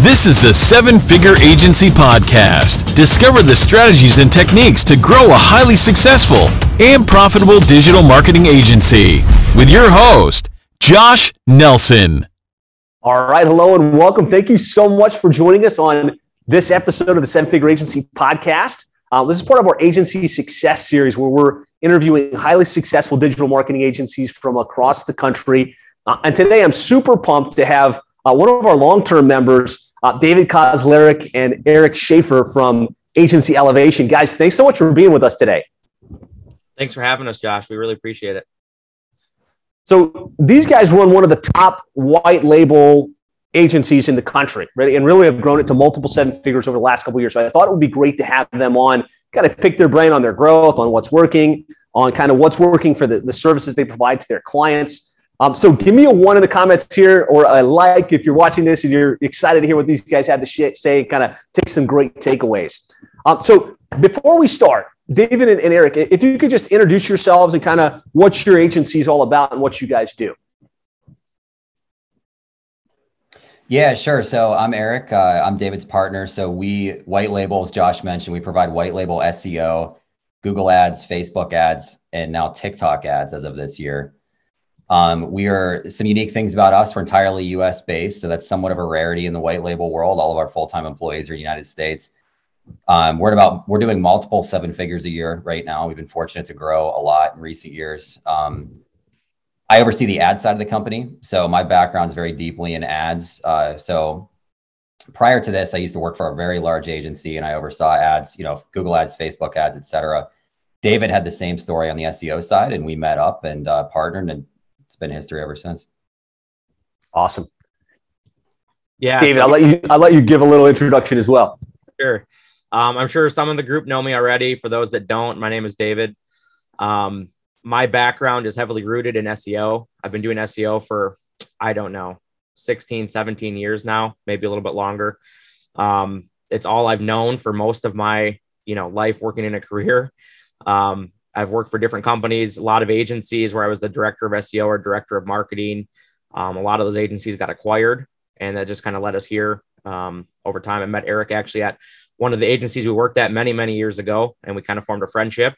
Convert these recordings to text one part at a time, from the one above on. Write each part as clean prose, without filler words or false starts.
This is the Seven Figure Agency Podcast. Discover the strategies and techniques to grow a highly successful and profitable digital marketing agency with your host, Josh Nelson. All right. Hello and welcome. Thank you so much for joining us on this episode of the Seven Figure Agency Podcast. This is part of our agency success series where we're interviewing highly successful digital marketing agencies from across the country. And today I'm super pumped to have one of our long-term members, David Kauzlaric and Erich Schaefer from Agency Elevation. Guys, thanks so much for being with us today. Thanks for having us, Josh. We really appreciate it. So these guys run one of the top white label agencies in the country, right? And really have grown it to multiple seven figures over the last couple of years. So I thought it would be great to have them on, kind of pick their brain on their growth, on what's working, on kind of what's working for the services they provide to their clients. So give me a one in the comments here, or a like if you're watching this and you're excited to hear what these guys had to say, kind of take some great takeaways. So before we start, David and Erich, if you could just introduce yourselves and kind of what your agency is all about and what you guys do. Yeah, sure. So I'm Erich. I'm David's partner. So we white label, as Josh mentioned, we provide white label SEO, Google ads, Facebook ads, and now TikTok ads as of this year. We are some unique things about us. We're entirely US based. So that's somewhat of a rarity in the white label world. All of our full-time employees are United States. We're doing multiple seven figures a year right now. We've been fortunate to grow a lot in recent years. I oversee the ad side of the company. So my background is very deeply in ads. So prior to this, I used to work for a very large agency and I oversaw ads, Google ads, Facebook ads, et cetera. David had the same story on the SEO side and we met up and partnered, and it's been history ever since. Awesome. Yeah, David, I'll let you give a little introduction as well. Sure. I'm sure some of the group know me already. For those that don't, my name is David. My background is heavily rooted in SEO. I've been doing SEO for, 16, 17 years now, maybe a little bit longer. It's all I've known for most of my, life working in a career. I've worked for different companies, a lot of agencies where I was the director of SEO or director of marketing. A lot of those agencies got acquired, and that just kind of led us here over time. I met Erich actually at one of the agencies we worked at many, many years ago, and we kind of formed a friendship.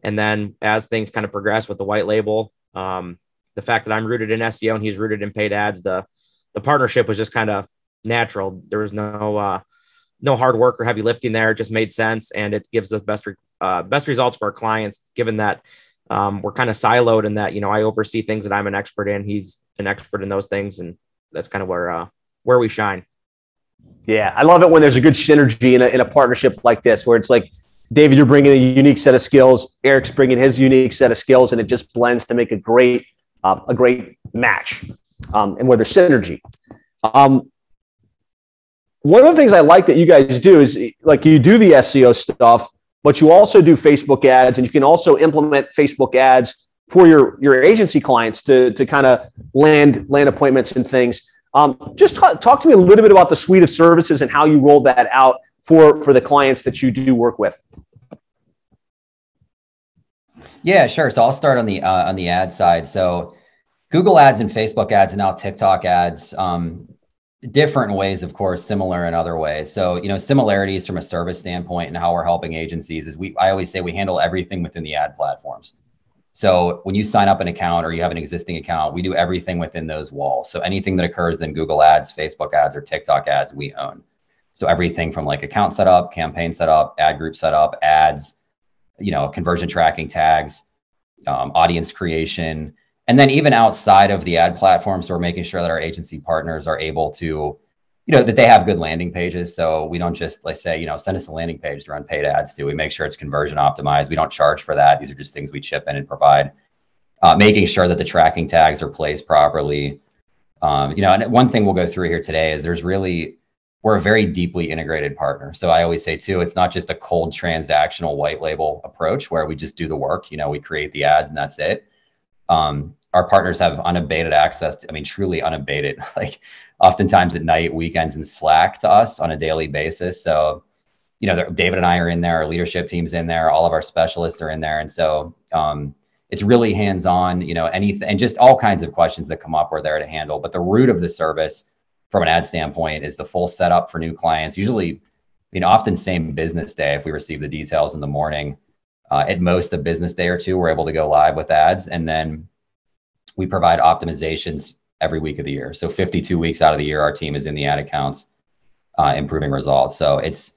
And then as things kind of progressed with the white label, the fact that I'm rooted in SEO and he's rooted in paid ads, the partnership was just kind of natural. There was no hard work or heavy lifting there. It just made sense, and it gives us best results for our clients, given that we're kind of siloed in that, I oversee things that I'm an expert in. He's an expert in those things, and that's kind of where we shine. Yeah, I love it when there's a good synergy in a partnership like this, where it's like, David, you're bringing a unique set of skills, Erich's bringing his unique set of skills, and it just blends to make a great match, and where there's synergy. One of the things I like that you guys do is, like, you do the SEO stuff, but you also do Facebook ads, and you can also implement Facebook ads for your agency clients to kind of land appointments and things. Just talk to me a little bit about the suite of services and how you roll that out for the clients that you do work with. Yeah, sure. So I'll start on the ad side. So Google ads and Facebook ads and now TikTok ads, different ways, of course, similar in other ways. So, similarities from a service standpoint and how we're helping agencies is I always say we handle everything within the ad platforms. So when you sign up an account or you have an existing account, we do everything within those walls. So anything that occurs in Google ads, Facebook ads, or TikTok ads, we own. So everything from like account setup, campaign setup, ad group setup, ads, conversion tracking tags, audience creation. And then even outside of the ad platform, so we're making sure that our agency partners are able to, that they have good landing pages. So we don't just say, send us a landing page to run paid ads to. We make sure it's conversion optimized. We don't charge for that. These are just things we chip in and provide. Making sure that the tracking tags are placed properly. And one thing we'll go through here today is we're a very deeply integrated partner. So I always say too, it's not just a cold transactional white label approach where we just do the work, we create the ads and that's it. Our partners have unabated access to, truly unabated, like oftentimes at night, weekends, and Slack to us on a daily basis. So, David and I are in there, our leadership team's in there, all of our specialists are in there. And so it's really hands-on, anything, and just all kinds of questions that come up we're there to handle. But the root of the service from an ad standpoint is the full setup for new clients. Usually, often same business day if we receive the details in the morning. At most a business day or two, we're able to go live with ads, and then we provide optimizations every week of the year. So 52 weeks out of the year, our team is in the ad accounts, improving results. So it's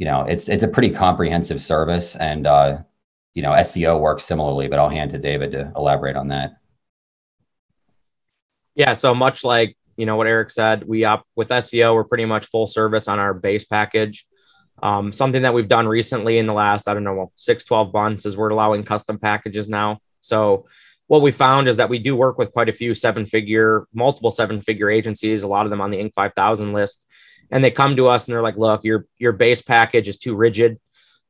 a pretty comprehensive service, and SEO works similarly, but I'll hand to David to elaborate on that. Yeah. So much like, what Eric said, with SEO, we're pretty much full service on our base package. Something that we've done recently in the last, 6-12 months is we're allowing custom packages now. So what we found is that we do work with quite a few multiple seven-figure agencies, a lot of them on the Inc. 5000 list. And they come to us and they're like, look, your base package is too rigid.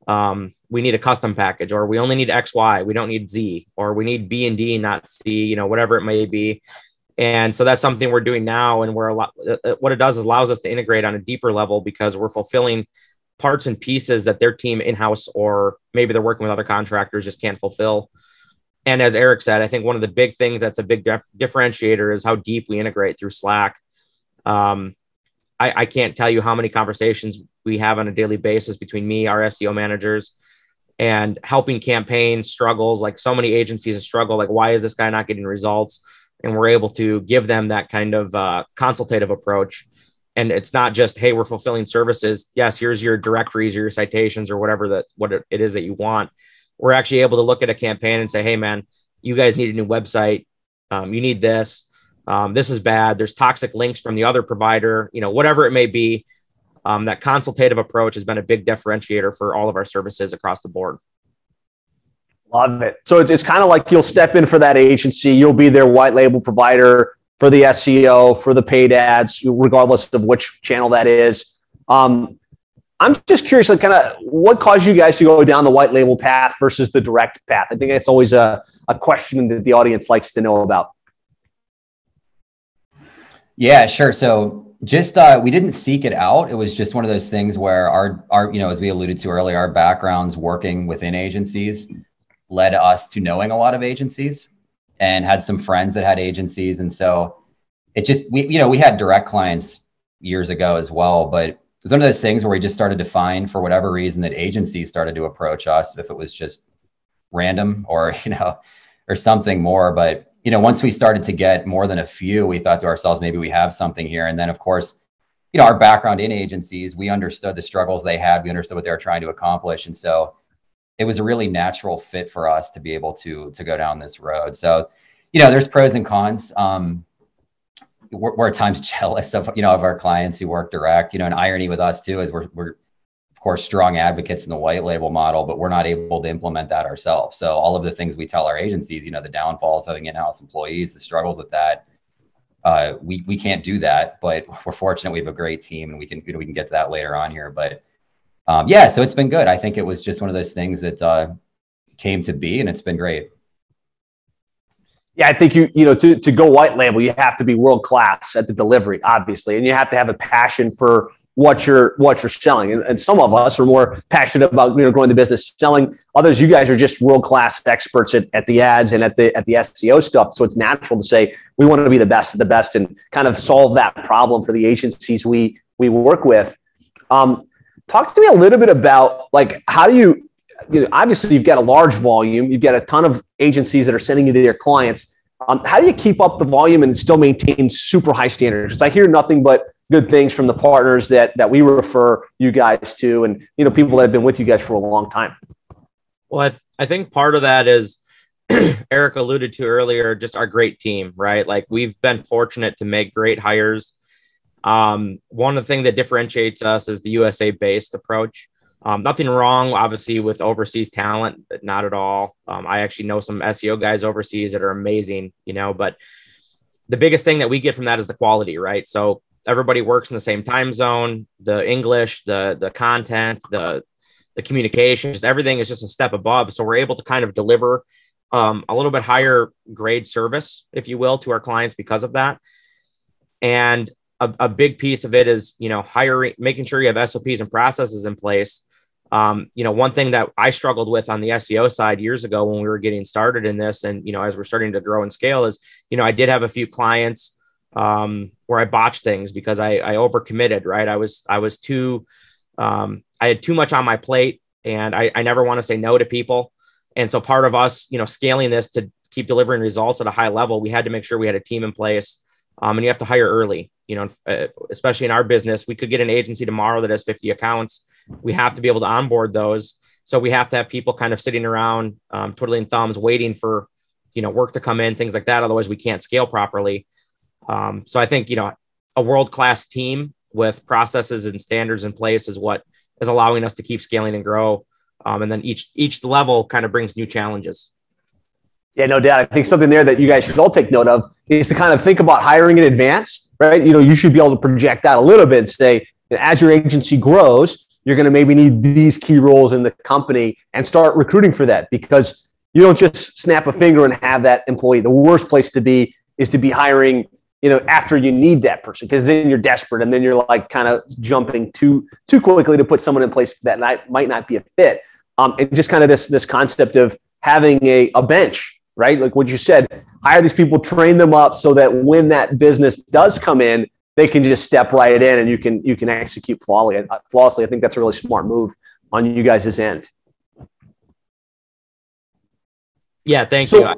We need a custom package, or we only need X, Y. We don't need Z, or we need B and D, not C, whatever it may be. And so that's something we're doing now. And what it does is allows us to integrate on a deeper level, because we're fulfilling parts and pieces that their team in-house, or maybe they're working with other contractors, just can't fulfill. And as Eric said, I think one of the big things that's a big differentiator is how deep we integrate through Slack. I can't tell you how many conversations we have on a daily basis between me, our SEO managers, and helping campaign struggles. Like, so many agencies struggle, like, why is this guy not getting results? And we're able to give them that kind of consultative approach. And it's not just, hey, we're fulfilling services. Yes, here's your directories or your citations or whatever what it is that you want. We're actually able to look at a campaign and say, hey, man, you guys need a new website. You need this. This is bad. There's toxic links from the other provider, whatever it may be. That consultative approach has been a big differentiator for all of our services across the board. Love it. So it's kind of like you'll step in for that agency. You'll be their white label provider for the SEO, for the paid ads, regardless of which channel that is. I'm just curious, like, kind of what caused you guys to go down the white label path versus the direct path? I think that's always a question that the audience likes to know about. Yeah, sure. So just we didn't seek it out. It was just one of those things where our as we alluded to earlier, our backgrounds working within agencies led us to knowing a lot of agencies, and had some friends that had agencies. And so it just, we had direct clients years ago as well, but it was one of those things where we just started to find, for whatever reason, that agencies started to approach us, if it was just random or, or something more. But, once we started to get more than a few, we thought to ourselves, maybe we have something here. And then, of course, our background in agencies, we understood the struggles they had. We understood what they were trying to accomplish. And so it was a really natural fit for us to be able to go down this road. So, there's pros and cons. We're at times jealous of our clients who work direct. An irony with us too is we're of course strong advocates in the white label model, but we're not able to implement that ourselves. So all of the things we tell our agencies, the downfalls of having in-house employees, the struggles with that, we can't do that. But we're fortunate we have a great team, and we can get to that later on here. But yeah, so it's been good. I think it was just one of those things that came to be, and it's been great. Yeah, I think to go white label, you have to be world class at the delivery, obviously, and you have to have a passion for what you're selling. And some of us are more passionate about growing the business, selling. Others, you guys are just world class experts at the ads and at the SEO stuff. So it's natural to say we want to be the best of the best and kind of solve that problem for the agencies we work with. Talk to me a little bit about, like, how do you obviously you've got a large volume, you've got a ton of agencies that are sending you their clients. How do you keep up the volume and still maintain super high standards? Because I hear nothing but good things from the partners that we refer you guys to, and people that have been with you guys for a long time. Well, I think part of that is Eric alluded to earlier, just our great team, right? Like, we've been fortunate to make great hires. One of the things that differentiates us is the USA-based approach. Nothing wrong, obviously, with overseas talent, not at all. I actually know some SEO guys overseas that are amazing, but the biggest thing that we get from that is the quality, right? So everybody works in the same time zone, the English, the content, the communication, just everything is just a step above. So we're able to kind of deliver a little bit higher grade service, if you will, to our clients because of that. And a big piece of it is, hiring, making sure you have SOPs and processes in place. One thing that I struggled with on the SEO side years ago when we were getting started in this, and, as we're starting to grow and scale, is, I did have a few clients where I botched things because I overcommitted, right? I was too, I had too much on my plate, and I never want to say no to people. And so part of us, scaling this to keep delivering results at a high level, we had to make sure we had a team in place. And you have to hire early, especially in our business. We could get an agency tomorrow that has 50 accounts. We have to be able to onboard those. So we have to have people kind of sitting around, twiddling thumbs, waiting for, work to come in, things like that. Otherwise we can't scale properly. So I think, a world-class team with processes and standards in place is what is allowing us to keep scaling and grow. And then each level kind of brings new challenges. Yeah, no doubt. I think something there that you guys should all take note of is to kind of think about hiring in advance, right? You should be able to project out a little bit and say, as your agency grows, you're going to maybe need these key roles in the company, and start recruiting for that, because you don't just snap a finger and have that employee. The worst place to be is to be hiring, after you need that person, because then you're desperate, and then you're like kind of jumping too quickly to put someone in place that might not be a fit. And just kind of this concept of having a bench, right? Like what you said, hire these people, train them up so that when that business does come in, they can just step right in and you can execute flawlessly. I think that's a really smart move on you guys' end. Yeah, thank you.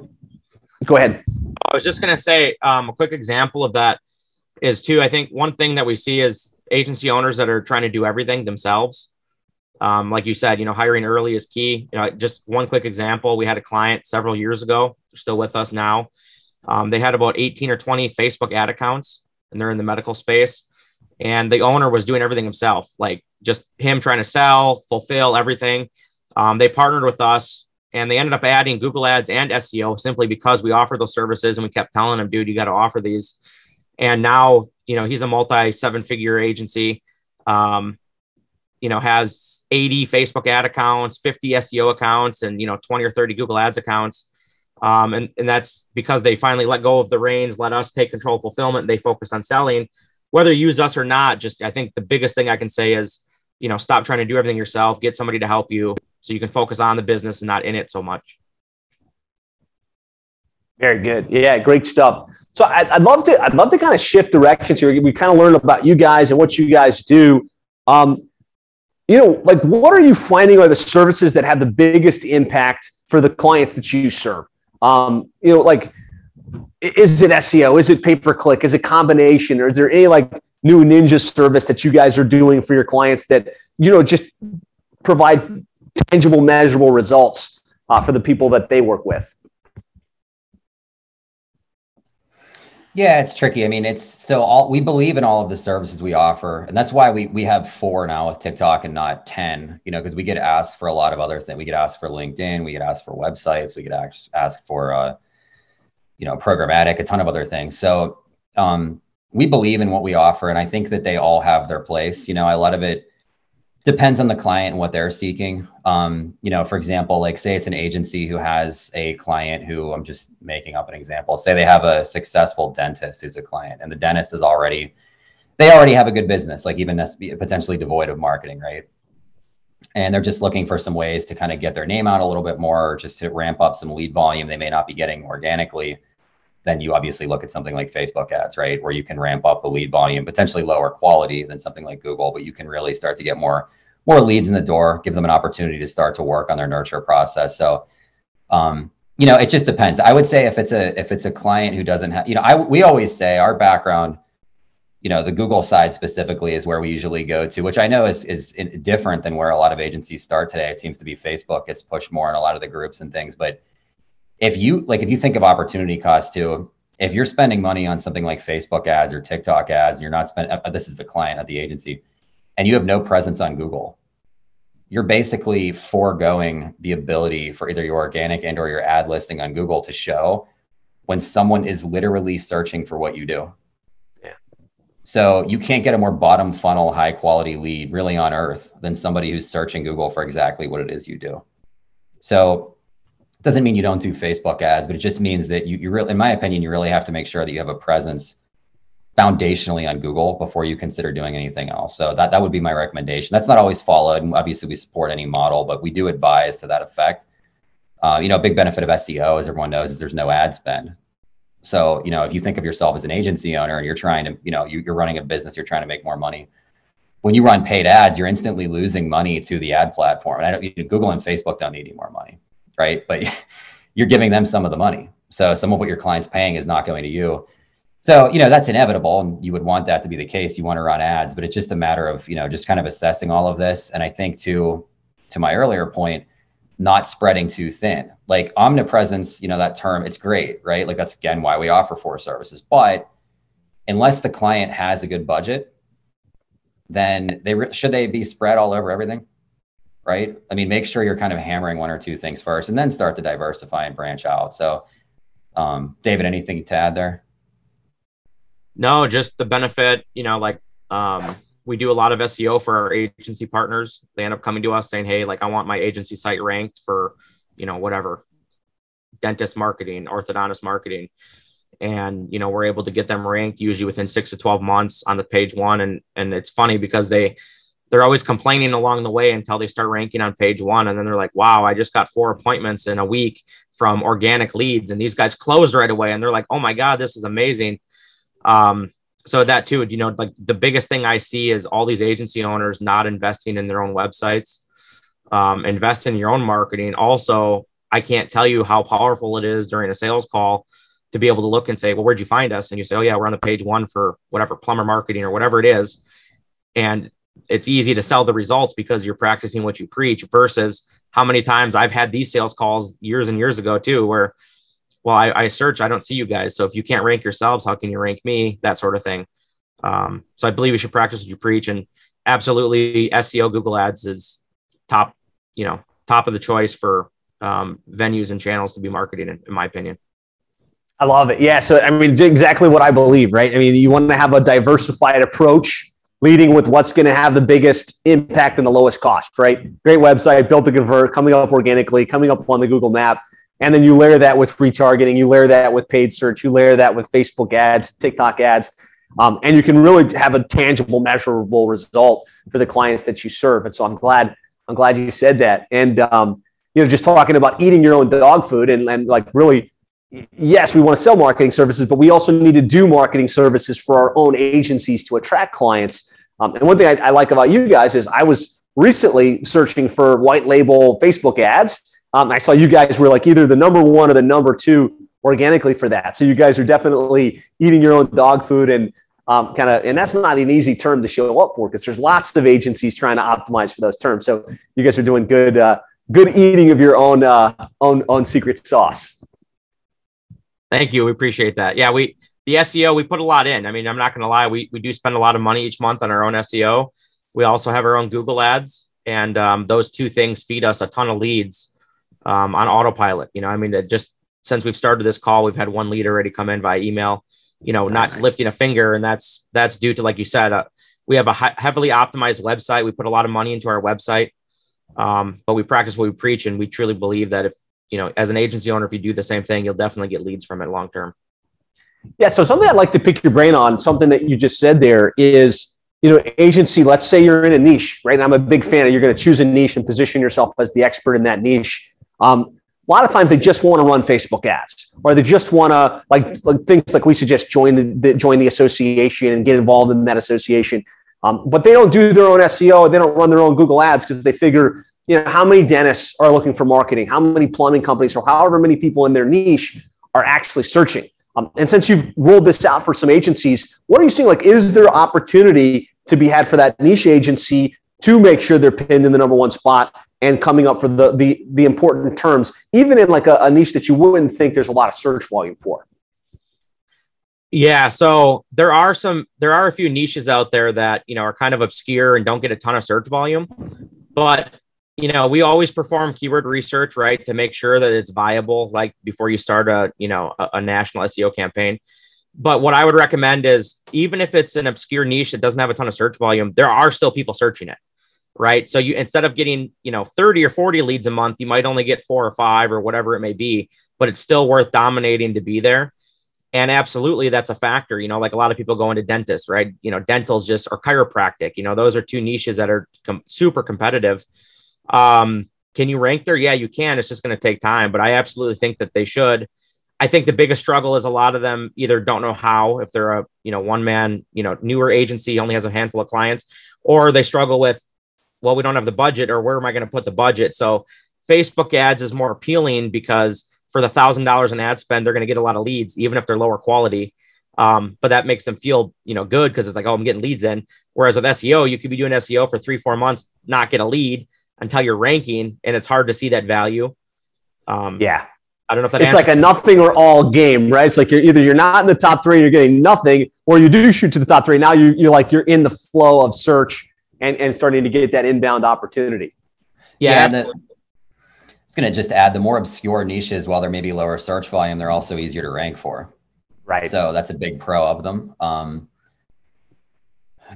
Go ahead. I was just going to say a quick example of that is too, I think one thing that we see is agency owners that are trying to do everything themselves. Like you said, hiring early is key. Just one quick example. We had a client several years ago, they're still with us now. They had about 18 or 20 Facebook ad accounts, and they're in the medical space. And the owner was doing everything himself, like just him trying to sell, fulfill everything. They partnered with us, and they ended up adding Google Ads and SEO simply because we offered those services, and we kept telling him, dude, you got to offer these. And now, he's a multi-7-figure agency. Has 80 Facebook ad accounts, 50 SEO accounts, and, 20 or 30 Google Ads accounts. And that's because they finally let go of the reins, let us take control of fulfillment. They focused on selling, whether you use us or not. I think the biggest thing I can say is, stop trying to do everything yourself, get somebody to help you so you can focus on the business and not in it so much. Very good. Yeah, great stuff. So I'd love to kind of shift directions here. We kind of learned about you guys and what you guys do. Like what are you finding are the services that have the biggest impact for the clients that you serve? Like, is it SEO? Is it pay-per-click? Is it combination? Or is there any like new ninja service that you guys are doing for your clients that, just provide tangible, measurable results for the people that they work with? Yeah, it's tricky. I mean, we believe in all of the services we offer, and that's why we have 4 now with Tick-Tock and not 10, because we get asked for a lot of other things. We get asked for LinkedIn, we get asked for websites, we get asked for, programmatic, a ton of other things. So we believe in what we offer, and I think that they all have their place. A lot of it depends on the client and what they're seeking. For example, like say it's an agency who has a client who, I'm just making up an example, say they have a successful dentist who's a client, and the dentist they already have a good business, like even potentially devoid of marketing, right? And they're just looking for some ways to kind of get their name out a little bit more, or just to ramp up some lead volume they may not be getting organically. Then you obviously look at something like Facebook ads, right? Where you can ramp up the lead volume, potentially lower quality than something like Google, but you can really start to get more leads in the door, give them an opportunity to start to work on their nurture process. So, it just depends. I would say if it's a client who doesn't have, we always say our background, the Google side specifically is where we usually go to, which I know is different than where a lot of agencies start today. It seems to be Facebook gets pushed more in a lot of the groups and things. But if you think of opportunity cost too, if you're spending money on something like Facebook ads or TikTok ads, and you're not spending, this is the client of the agency, and you have no presence on Google, you're basically foregoing the ability for either your organic and or your ad listing on Google to show when someone is literally searching for what you do. Yeah. So you can't get a more bottom funnel, high quality lead really on earth than somebody who's searching Google for exactly what it is you do. So it doesn't mean you don't do Facebook ads, but it just means that you really, in my opinion, you really have to make sure that you have a presence foundationally on Google before you consider doing anything else. So that would be my recommendation. That's not always followed, and obviously we support any model, but we do advise to that effect. A big benefit of SEO, as everyone knows, is there's no ad spend. So, if you think of yourself as an agency owner and you're trying to, you're running a business, you're trying to make more money. When you run paid ads, you're instantly losing money to the ad platform. And Google and Facebook don't need any more money, right? But you're giving them some of the money. So some of what your client's paying is not going to you. So, that's inevitable, and you would want that to be the case. You want to run ads, but it's just a matter of, just kind of assessing all of this. And I think to my earlier point, not spreading too thin. Like omnipresence, that term, it's great, right? Like that's again why we offer 4 services. But unless the client has a good budget, then should they be spread all over everything, right? I mean, make sure you're kind of hammering 1 or 2 things first, and then start to diversify and branch out. So, David, anything to add there? No, just the benefit, we do a lot of SEO for our agency partners. They end up coming to us saying, hey, like I want my agency site ranked for, whatever, dentist marketing, orthodontist marketing. And, we're able to get them ranked usually within 6 to 12 months on the page 1. And it's funny because they're always complaining along the way until they start ranking on page 1. And then they're like, wow, I just got 4 appointments in a week from organic leads. And these guys closed right away. And they're like, oh my God, this is amazing. So that too, like the biggest thing I see is all these agency owners not investing in their own websites, invest in your own marketing. Also, I can't tell you how powerful it is during a sales call to be able to look and say, well, where'd you find us? And you say, oh yeah, we're on the page 1 for whatever, plumber marketing or whatever it is. And it's easy to sell the results because you're practicing what you preach, versus how many times I've had these sales calls years and years ago too, where, well, I search, I don't see you guys. So if you can't rank yourselves, how can you rank me? That sort of thing. So I believe you should practice what you preach, and absolutely SEO Google ads is top of the choice for venues and channels to be marketing in my opinion. I love it. Yeah. So, I mean, exactly what I believe, right? I mean, you want to have a diversified approach leading with what's going to have the biggest impact and the lowest cost, right? Great website, built to convert, coming up organically, coming up on the Google map. And then you layer that with retargeting, you layer that with paid search, you layer that with Facebook ads, TikTok ads. And you can really have a tangible, measurable result for the clients that you serve. And so I'm glad you said that. And, just talking about eating your own dog food and like really, yes, we want to sell marketing services, but we also need to do marketing services for our own agencies to attract clients. And one thing I like about you guys is I was recently searching for white label Facebook ads. I saw you guys were like either the number 1 or the number 2 organically for that. So you guys are definitely eating your own dog food, and and that's not an easy term to show up for because there's lots of agencies trying to optimize for those terms. So you guys are doing good eating of your own secret sauce. Thank you. We appreciate that. Yeah, the SEO, we put a lot in. I mean, I'm not going to lie. We do spend a lot of money each month on our own SEO. We also have our own Google ads, and those 2 things feed us a ton of leads on autopilot. Just since we've started this call, we've had 1 lead already come in via email, not lifting a finger. And that's due to, like you said, we have a heavily optimized website. We put a lot of money into our website, but we practice what we preach. And we truly believe that if, as an agency owner, if you do the same thing, you'll definitely get leads from it long term. Yeah. So something I'd like to pick your brain on, something that you just said there is, agency, let's say you're in a niche, right? And I'm a big fan of you're going to choose a niche and position yourself as the expert in that niche. A lot of times they just want to run Facebook ads, or they just want to like things like we suggest join the association and get involved in that association. But they don't do their own SEO. They don't run their own Google ads because they figure, how many dentists are looking for marketing, how many plumbing companies, or however many people in their niche are actually searching. And since you've rolled this out for some agencies, what are you seeing? Like, is there opportunity to be had for that niche agency to make sure they're pinned in the number 1 spot and coming up for the important terms, even in like a niche that you wouldn't think there's a lot of search volume for? Yeah. So there are a few niches out there that, are kind of obscure and don't get a ton of search volume, but we always perform keyword research, right, to make sure that it's viable, like before you start a national SEO campaign. But what I would recommend is, even if it's an obscure niche that doesn't have a ton of search volume, there are still people searching it, right? So you, instead of getting, 30 or 40 leads a month, you might only get 4 or 5 or whatever it may be, but it's still worth dominating to be there. And absolutely, that's a factor. Like a lot of people go into dentists, right? Dental's just, or chiropractic, those are 2 niches that are super competitive. Can you rank there? Yeah, you can. It's just going to take time, but I absolutely think that they should. I think the biggest struggle is a lot of them either don't know how, if they're a, one man, newer agency, only has a handful of clients, or they struggle with, well, we don't have the budget, or where am I going to put the budget? So Facebook ads is more appealing because for the $1,000 in ad spend, they're going to get a lot of leads, even if they're lower quality. But that makes them feel, good, because it's like, oh, I'm getting leads in. Whereas with SEO, you could be doing SEO for 3-4 months, not get a lead until you're ranking, and it's hard to see that value. Yeah. I don't know if that it's like a nothing or all game, right? It's like you're not in the top 3, you're getting nothing, or you do shoot to the top 3. Now you're in the flow of search and starting to get that inbound opportunity. Yeah. I was going to just add, the more obscure niches, while there may be lower search volume, they're also easier to rank for. Right. So that's a big pro of them.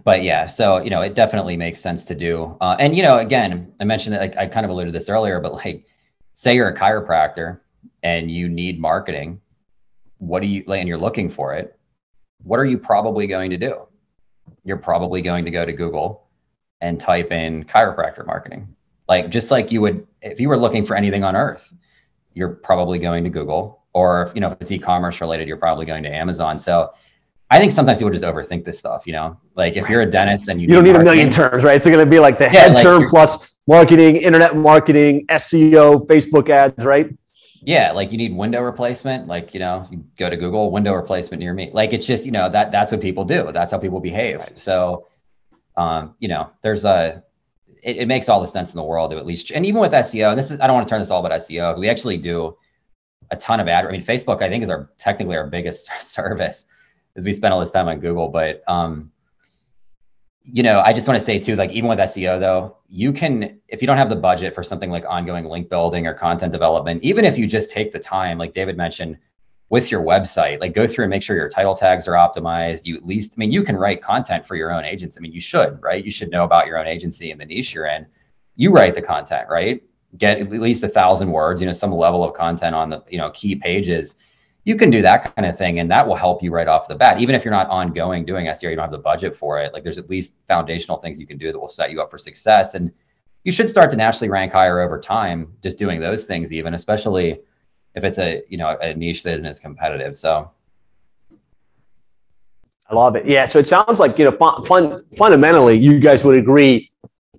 But yeah, so, it definitely makes sense to do. And, again, I mentioned that, like, I kind of alluded to this earlier, but like, say you're a chiropractor and you need marketing, and you're looking for it, what are you probably going to do? You're probably going to go to Google and type in chiropractor marketing. Like, just like you would, if you were looking for anything on earth, you're probably going to Google, or, if it's e-commerce related, you're probably going to Amazon. So I think sometimes people just overthink this stuff, like if you're a dentist and you don't need a million terms, right? It's going to be like the head term plus marketing, internet marketing, SEO, Facebook ads, right? Yeah. Like you need window replacement, like, you go to Google, window replacement near me. Like, it's just, that's what people do. That's how people behave. So, there's it makes all the sense in the world to at least, and even with SEO, and I don't want to turn this all about SEO. We actually do a ton of Facebook, I think, is technically our biggest service, as we spend all this time on Google. But, I just want to say too, like, even with SEO though, you can, if you don't have the budget for something like ongoing link building or content development, even if you just take the time, like David mentioned, with your website, like go through and make sure your title tags are optimized. You at least, you can write content for your own agency. You should, right? You should know about your own agency and the niche you're in. You write the content, right? Get at least 1,000 words, some level of content on the, key pages. You can do that kind of thing, and that will help you right off the bat. Even if you're not ongoing doing SEO, you don't have the budget for it. Like, there's at least foundational things you can do that will set you up for success. And you should start to naturally rank higher over time, just doing those things, even, especially if it's a niche that isn't as competitive. So I love it. Yeah. So it sounds like, fundamentally, you guys would agree,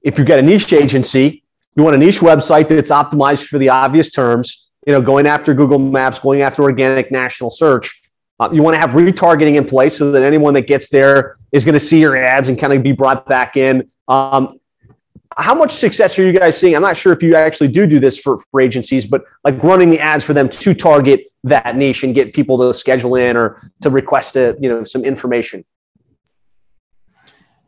if you've got a niche agency, you want a niche website that's optimized for the obvious terms, going after Google Maps, going after organic national search. You want to have retargeting in place so that anyone that gets there is going to see your ads and kind of be brought back in. How much success are you guys seeing? I'm not sure if you actually do this for agencies, but like running the ads for them to target that niche and get people to schedule in or to request some information.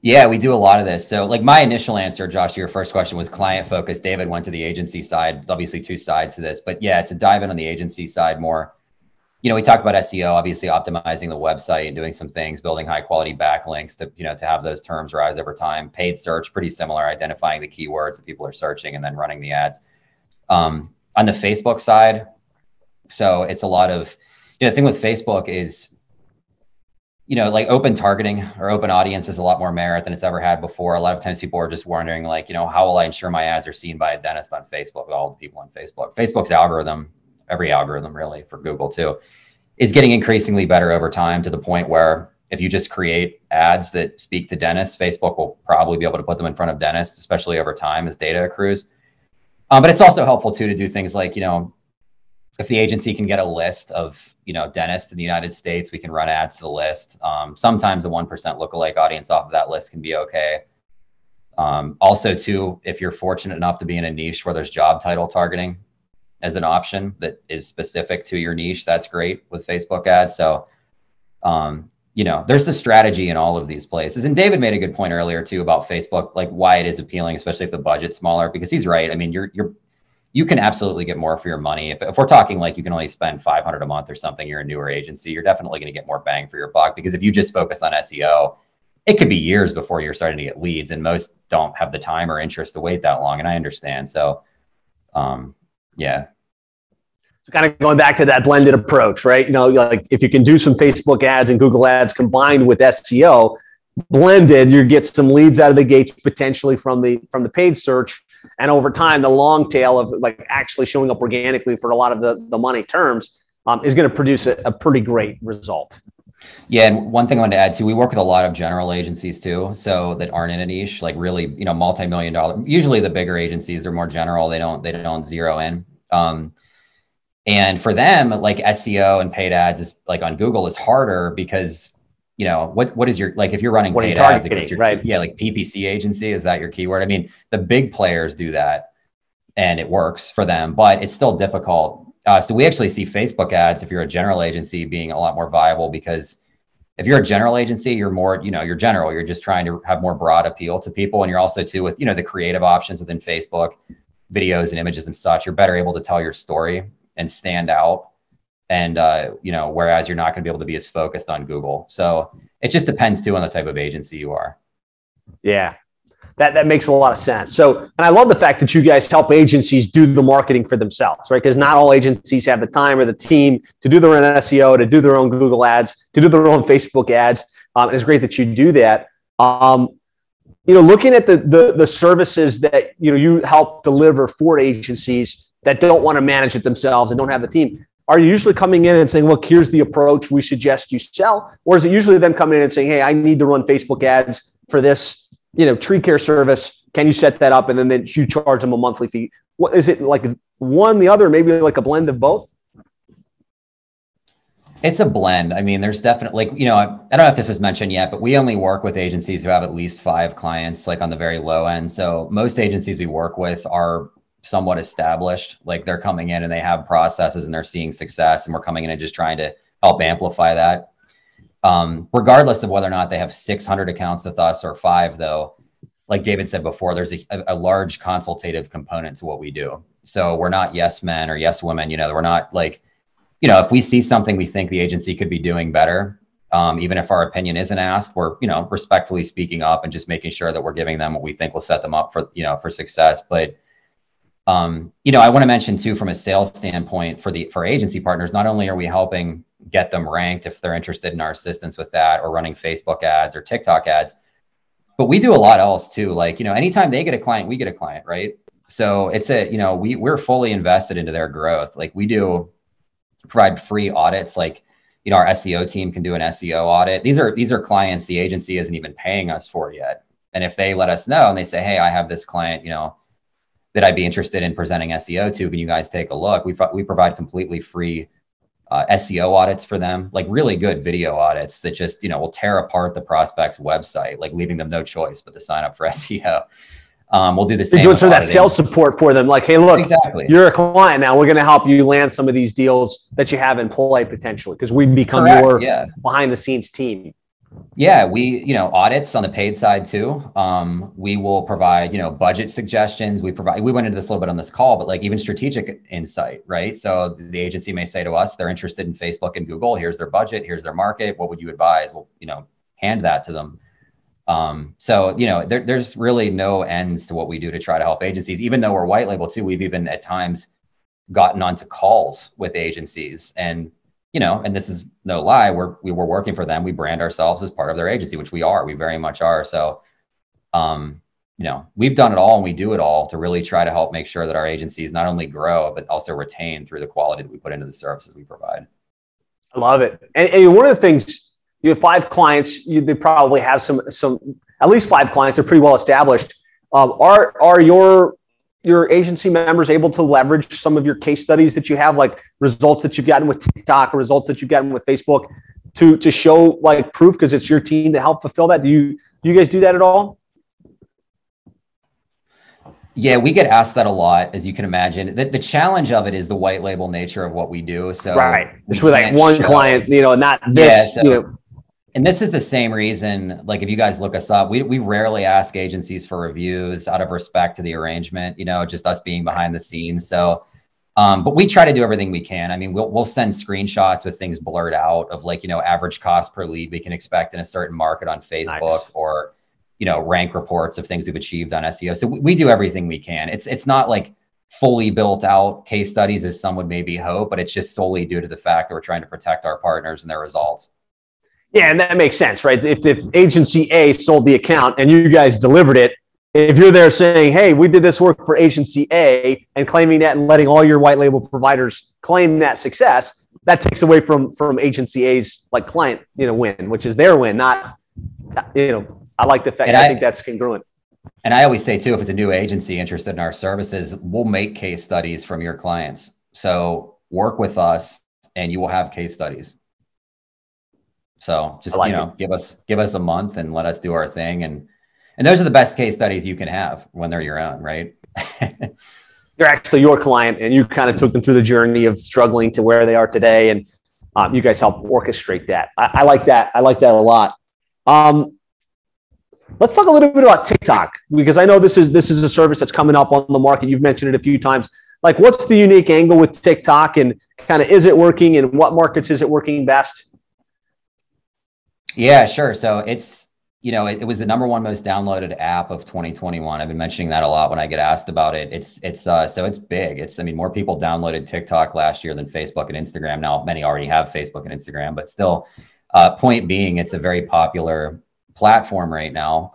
Yeah, we do a lot of this. So like my initial answer, Josh, to your first question was client focused. David went to the agency side, obviously 2 sides to this, but yeah, to dive in on the agency side more, we talk about SEO, obviously optimizing the website and doing some things, building high quality backlinks to, to have those terms rise over time. Paid search, pretty similar, identifying the keywords that people are searching and then running the ads. On the Facebook side, so it's a lot of, the thing with Facebook is, like open targeting or open audience is a lot more merit than it's ever had before. A lot of times people are just wondering, like, how will I ensure my ads are seen by a dentist on Facebook, with all the people on Facebook? Facebook's algorithm, every algorithm really for Google too, is getting increasingly better over time, to the point where if you just create ads that speak to dentists, Facebook will probably be able to put them in front of dentists, especially over time as data accrues. But it's also helpful too to do things like, if the agency can get a list of, dentists in the United States, we can run ads to the list. Sometimes a 1% lookalike audience off of that list can be okay. Also too, if you're fortunate enough to be in a niche where there's job title targeting as an option that is specific to your niche, that's great with Facebook ads. So, there's a strategy in all of these places. And David made a good point earlier too about Facebook, like why it is appealing, especially if the budget's smaller, because he's right. I mean, you can absolutely get more for your money. If we're talking like you can only spend $500 a month or something, you're a newer agency, you're definitely going to get more bang for your buck, because if you just focus on SEO, it could be years before you're starting to get leads, and most don't have the time or interest to wait that long. And I understand. So, yeah. So kind of going back to that blended approach, right? Like if you can do some Facebook ads and Google ads combined with SEO, blended, you get some leads out of the gates potentially from the paid search. And over time, the long tail of like actually showing up organically for a lot of the money terms, is going to produce a pretty great result. Yeah, and one thing I wanted to add too, we work with a lot of general agencies too, so that aren't in a niche, like really, multi-million dollar. Usually the bigger agencies, they're more general. They don't zero in. And for them, like SEO and paid ads is like on Google is harder because, what is your, like if you're running paid ads against your, right? Yeah, like PPC agency, is that your keyword? I mean, the big players do that and it works for them, but it's still difficult. So we actually see Facebook ads, if you're a general agency, being a lot more viable, because if you're a general agency, you're more, you're general, you're just trying to have more broad appeal to people. And you're also too with, the creative options within Facebook, videos and images and such, you're better able to tell your story and stand out. And, whereas you're not going to be able to be as focused on Google. So it just depends too on the type of agency you are. Yeah. That makes a lot of sense. So, and I love the fact that you guys help agencies do the marketing for themselves, right? Because not all agencies have the time or the team to do their own SEO, to do their own Google ads, to do their own Facebook ads. And it's great that you do that. Looking at the services that, you help deliver for agencies that don't want to manage it themselves and don't have the team, are you usually coming in and saying, look, here's the approach we suggest you sell? Or is it usually them coming in and saying, hey, I need to run Facebook ads for this, tree care service, can you set that up? And then you charge them a monthly fee. What is it, like one, the other, maybe like a blend of both? It's a blend. I mean, there's definitely, I don't know if this was mentioned yet, but we only work with agencies who have at least 5 clients, like on the very low end. So most agencies we work with are somewhat established, like they're coming in and they have processes and they're seeing success, and we're coming in and just trying to help amplify that. Regardless of whether or not they have 600 accounts with us or 5, though, like David said before, there's a large consultative component to what we do. So we're not yes men or yes women. We're not like, if we see something we think the agency could be doing better, even if our opinion isn't asked, we're, respectfully speaking up and just making sure that we're giving them what we think will set them up for, for success. But, I want to mention too, from a sales standpoint for agency partners, not only are we helping get them ranked if they're interested in our assistance with that, or running Facebook ads or TikTok ads, but we do a lot else too. Like, anytime they get a client, we get a client, right? So it's we're fully invested into their growth. Like we provide free audits. Like, our SEO team can do an SEO audit. These are clients the agency isn't even paying us for yet. And if they let us know and they say, hey, I have this client, that I'd be interested in presenting SEO to, can you guys take a look? We provide completely free SEO audits for them, like really good video audits that just, will tear apart the prospect's website, like leaving them no choice but to sign up for SEO. We'll do the same. Doing sort of that sales support for them. Like, hey, look, exactly, you're a client now. We're going to help you land some of these deals that you have in play potentially, because we become your behind the scenes team. Yeah, we, audits on the paid side too. We will provide, budget suggestions. We went into this a little bit on this call, but like even strategic insight, right? So the agency may say to us, they're interested in Facebook and Google. Here's their budget. Here's their market. What would you advise? We'll, hand that to them. So, there's really no ends to what we do to try to help agencies, even though we're white label too. We've even at times gotten onto calls with agencies, and and this is no lie, we were working for them. We brand ourselves as part of their agency, which we are. We very much are. So, we've done it all, and we do it all to really try to help make sure that our agencies not only grow, but also retain through the quality that we put into the services we provide. I love it. And one of the things, you have 5 clients, they probably have some, at least 5 clients. They're pretty well established. Are your agency members able to leverage some of your case studies that you have, like results that you've gotten with TikTok or results that you've gotten with Facebook, to show like proof, because it's your team to help fulfill that? Do you guys do that at all? Yeah, we get asked that a lot, as you can imagine. The challenge of it is the white label nature of what we do. So right, it's with like one client, not this. Yeah, so, and this is the same reason, like if you guys look us up, we rarely ask agencies for reviews out of respect to the arrangement, just us being behind the scenes. So, but we try to do everything we can. I mean, we'll send screenshots with things blurred out of like, average cost per lead we can expect in a certain market on Facebook, nice, or, rank reports of things we've achieved on SEO. So we do everything we can. It's not like fully built out case studies as some would maybe hope, but it's just solely due to the fact that we're trying to protect our partners and their results. Yeah, and that makes sense, right? If agency A sold the account and you guys delivered it, if you're there saying, hey, we did this work for agency A, and claiming that and letting all your white label providers claim that success, that takes away from agency A's like client, win, which is their win, not, I like the fact, I think that's congruent. And I always say too, if it's a new agency interested in our services, we'll make case studies from your clients. So work with us and you will have case studies. So just, give us a month and let us do our thing. And those are the best case studies you can have when they're your own, right? They're actually your client and you kind of took them through the journey of struggling to where they are today. And you guys help orchestrate that. I like that. I like that a lot. Let's talk a little bit about Tick-Tock, because I know this is a service that's coming up on the market. You've mentioned it a few times. Like, what's the unique angle with Tick-Tock, and kind of is it working, and what markets is it working best? Yeah, sure. So it's, it was the #1 most downloaded app of 2021. I've been mentioning that a lot when I get asked about it. So it's big. More people downloaded Tick-Tock last year than Facebook and Instagram. Now, many already have Facebook and Instagram, but still, point being, it's a very popular platform right now.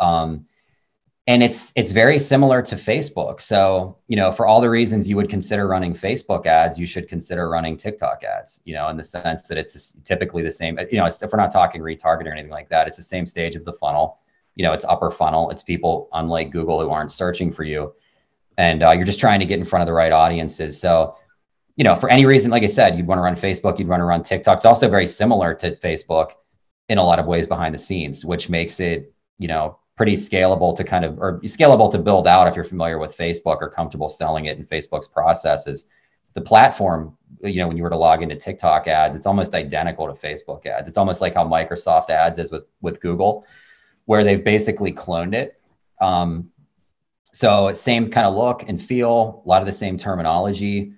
And it's very similar to Facebook. So, for all the reasons you would consider running Facebook ads, you should consider running TikTok ads, in the sense that it's typically the same, if we're not talking retargeting or anything like that, it's the same stage of the funnel. It's upper funnel. It's people, unlike Google, who aren't searching for you. And you're just trying to get in front of the right audiences. So, for any reason, like I said, you'd want to run Facebook, you'd want to run TikTok. It's also very similar to Facebook in a lot of ways behind the scenes, which makes it, pretty scalable to build out if you're familiar with Facebook or comfortable selling it in Facebook's processes. The platform, when you were to log into TikTok ads, it's almost identical to Facebook ads. It's almost like how Microsoft ads is with Google, where they've basically cloned it. So same kind of look and feel, a lot of the same terminology.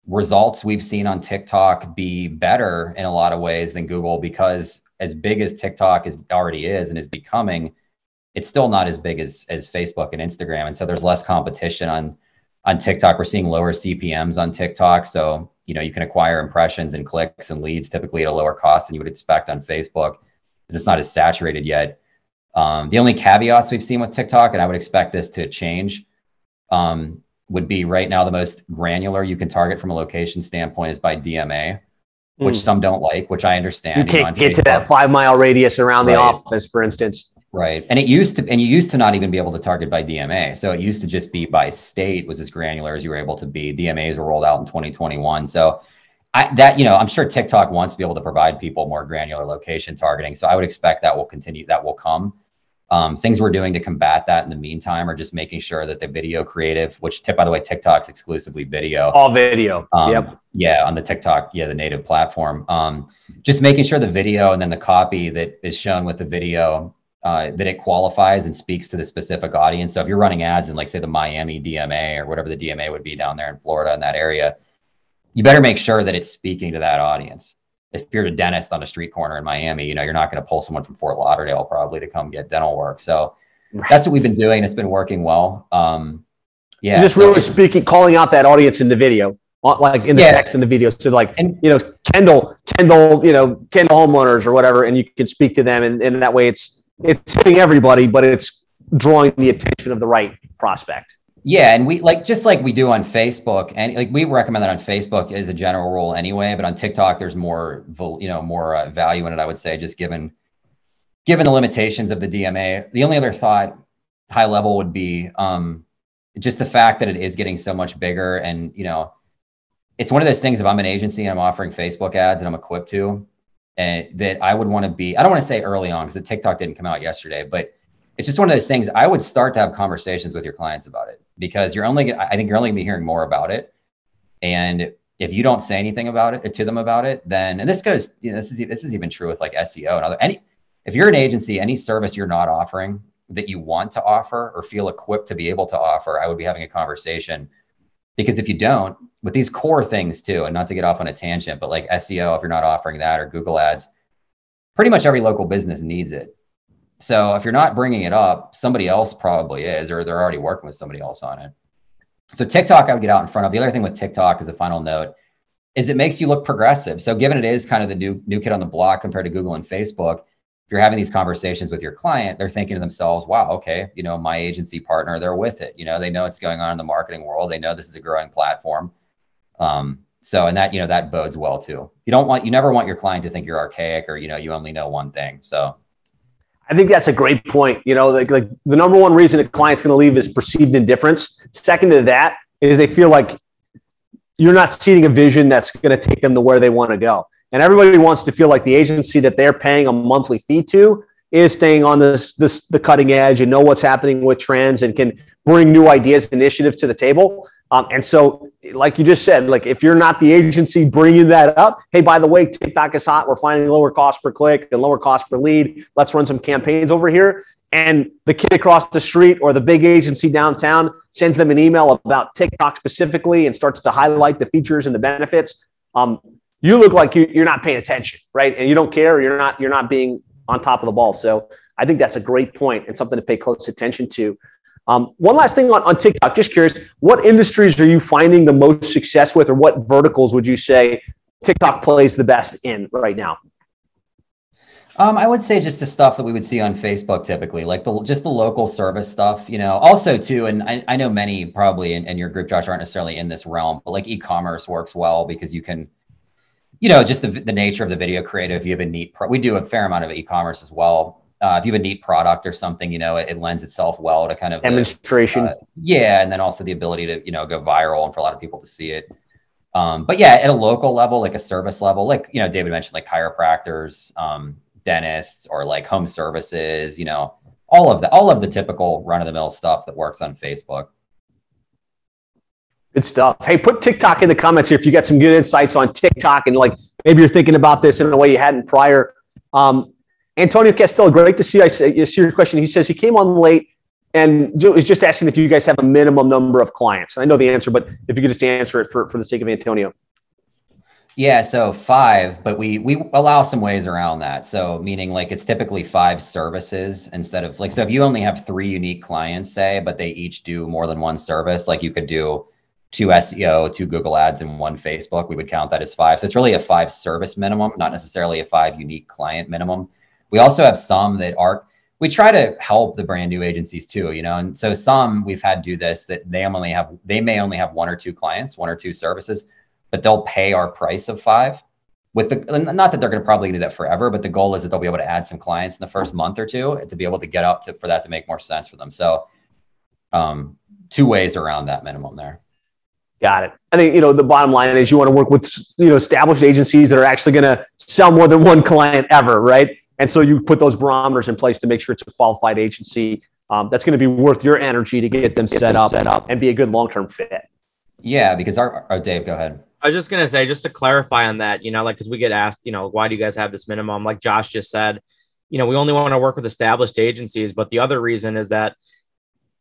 Results we've seen on TikTok be better in a lot of ways than Google, because as big as TikTok already is and is becoming, it's still not as big as Facebook and Instagram. And so there's less competition on TikTok. We're seeing lower CPMs on TikTok. So, you can acquire impressions and clicks and leads typically at a lower cost than you would expect on Facebook, because it's not as saturated yet. The only caveats we've seen with TikTok, and I would expect this to change, would be right now the most granular you can target from a location standpoint is by DMA, which some don't like, which I understand. You can't get to that 5-mile radius around the office, for instance. Right. And you used to not even be able to target by DMA. So it used to just be by state was as granular as you were able to be. DMAs were rolled out in 2021. So I'm sure TikTok wants to be able to provide people more granular location targeting. So I would expect that will continue, that will come. Things we're doing to combat that in the meantime are just making sure that the video creative, by the way, TikTok's exclusively video. All video. Yep. Yeah, on the TikTok, the native platform. Just making sure the video and then the copy that is shown with the video, that it qualifies and speaks to the specific audience. So if you're running ads in, like, say, the Miami DMA or whatever the DMA would be down there in Florida in that area, you better make sure that it's speaking to that audience. If you're a dentist on a street corner in Miami, you're not going to pull someone from Fort Lauderdale probably to come get dental work. So that's what we've been doing. It's been working well. Just really calling out that audience in the video, like in the text in the video. So Kendall, homeowners or whatever, and you can speak to them. And that way it's hitting everybody, but it's drawing the attention of the right prospect. Yeah, and we just like we do on Facebook, and we recommend that on Facebook as a general rule anyway. But on TikTok, there's more value in it, I would say, just given the limitations of the DMA. The only other thought, high level, would be just the fact that it is getting so much bigger, and it's one of those things. If I'm an agency and I'm offering Facebook ads and I'm equipped to, and that I would want to be, I don't want to say early on because the TikTok didn't come out yesterday, but it's just one of those things. I would start to have conversations with your clients about it, because I think you're only gonna be hearing more about it. And if you don't say anything about it to them about it, then, and this goes, this is even true with like SEO and if you're an agency, any service you're not offering that you want to offer or feel equipped to be able to offer, I would be having a conversation. Because if you don't, with these core things too, and not to get off on a tangent, but like SEO, if you're not offering that, or Google ads, pretty much every local business needs it. So if you're not bringing it up, somebody else probably is, or they're already working with somebody else on it. So TikTok, I would get out in front of. The other thing with TikTok, as a final note, is it makes you look progressive. So given it is kind of the new kid on the block compared to Google and Facebook, if you're having these conversations with your client, they're thinking to themselves, wow, okay, my agency partner, they're with it. They know what's going on in the marketing world. They know this is a growing platform. So, and that, that bodes well too. You never want your client to think you're archaic or, you only know one thing. So I think that's a great point. Like the number one reason a client's going to leave is perceived indifference. Second to that is they feel like you're not seeing a vision that's going to take them to where they want to go. And everybody wants to feel like the agency that they're paying a monthly fee to is staying on the cutting edge and know what's happening with trends and can bring new ideas, initiatives to the table. And so, like you just said, like if you're not the agency bringing that up, hey, by the way, TikTok is hot. We're finding lower cost per click and lower cost per lead. Let's run some campaigns over here. And the kid across the street or the big agency downtown sends them an email about TikTok specifically and starts to highlight the features and the benefits. You look like you're not paying attention, right? And you don't care. Or you're not being on top of the ball. So I think that's a great point and something to pay close attention to. One last thing on TikTok, just curious, what industries are you finding the most success with, or what verticals would you say TikTok plays the best in right now? I would say just the stuff that we would see on Facebook typically, like just the local service stuff, also too. And I know many probably in your group, Josh, aren't necessarily in this realm, but like e-commerce works well because you can, just the nature of the video creative. If you have a neat, we do a fair amount of e-commerce as well. If you have a neat product or something, it lends itself well to kind of demonstration. And then also the ability to, go viral and for a lot of people to see it. But yeah, at a local level, like a service level, like, David mentioned, like chiropractors, dentists, or like home services, all of the typical run of the mill stuff that works on Facebook. Good stuff. Hey, put TikTok in the comments here if you got some good insights on TikTok and like maybe you're thinking about this in a way you hadn't prior. Antonio Castillo, great to see. I see your question. He says he came on late and is just asking if you guys have a minimum number of clients. I know the answer, but if you could just answer it for the sake of Antonio. Yeah, so 5, but we allow some ways around that. So meaning like it's typically 5 services instead of like, so if you only have 3 unique clients, say, but they each do more than one service, like you could do 2 SEO, 2 Google ads, and 1 Facebook, we would count that as 5. So it's really a 5 service minimum, not necessarily a 5 unique client minimum. We also have some that we try to help the brand new agencies too, and so some we've had do this that they may only have 1 or 2 clients, 1 or 2 services, but they'll pay our price of 5 not that they're going to probably do that forever, but the goal is that they'll be able to add some clients in the first month or 2 to be able to get up for that to make more sense for them. So 2 ways around that minimum there. Got it. I think, the bottom line is you want to work with, established agencies that are actually going to sell more than 1 client ever, right? And so you put those barometers in place to make sure it's a qualified agency that's going to be worth your energy to get them set up and be a good long-term fit. Yeah, because Dave, go ahead. I was just going to say, just to clarify on that, because we get asked, why do you guys have this minimum? Like Josh just said, we only want to work with established agencies. But the other reason is that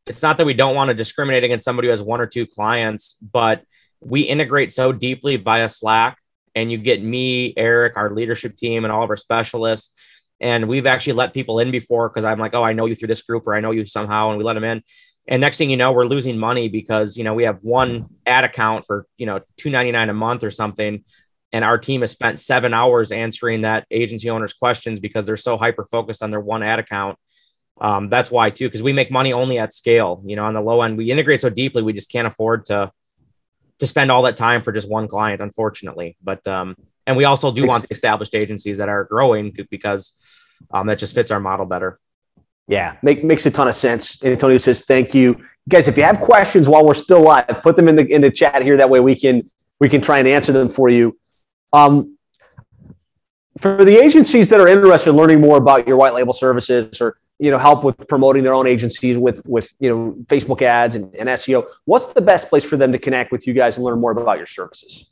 it's not that we don't want to discriminate against somebody who has 1 or 2 clients, but we integrate so deeply via Slack, and you get me, Eric, our leadership team, and all of our specialists. And we've actually let people in before because I'm like, oh, I know you through this group, or I know you somehow, and we let them in. And next thing you know, we're losing money because, we have 1 ad account for, $2.99 a month or something. And our team has spent 7 hours answering that agency owner's questions because they're so hyper-focused on their 1 ad account. That's why too, because we make money only at scale, on the low end. We integrate so deeply, we just can't afford to spend all that time for just 1 client, unfortunately. But, and we also do want the established agencies that are growing because that just fits our model better. Yeah, makes a ton of sense. Antonio says, thank you. Guys, if you have questions while we're still live, put them in the chat here. That way we can try and answer them for you. For the agencies that are interested in learning more about your white label services or, help with promoting their own agencies with Facebook ads and SEO, what's the best place for them to connect with you guys and learn more about your services?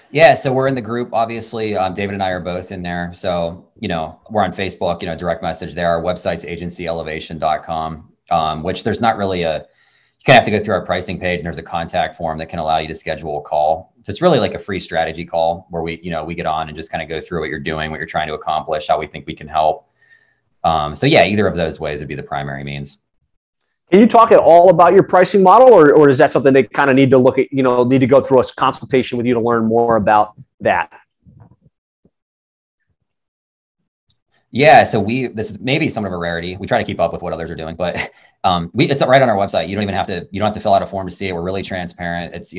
Yeah, so we're in the group, obviously. David and I are both in there. So, we're on Facebook, direct message there. Our website's agencyelevation.com, which there's not really you kind of have to go through our pricing page, and there's a contact form that can allow you to schedule a call. So it's really like a free strategy call where we get on and just kind of go through what you're doing, what you're trying to accomplish, how we think we can help. So yeah, either of those ways would be the primary means. Can you talk at all about your pricing model, or is that something they kind of need to look at, need to go through a consultation with you to learn more about that? Yeah, so this is maybe somewhat of a rarity. We try to keep up with what others are doing, but it's right on our website. You don't have to fill out a form to see it. We're really transparent. It's,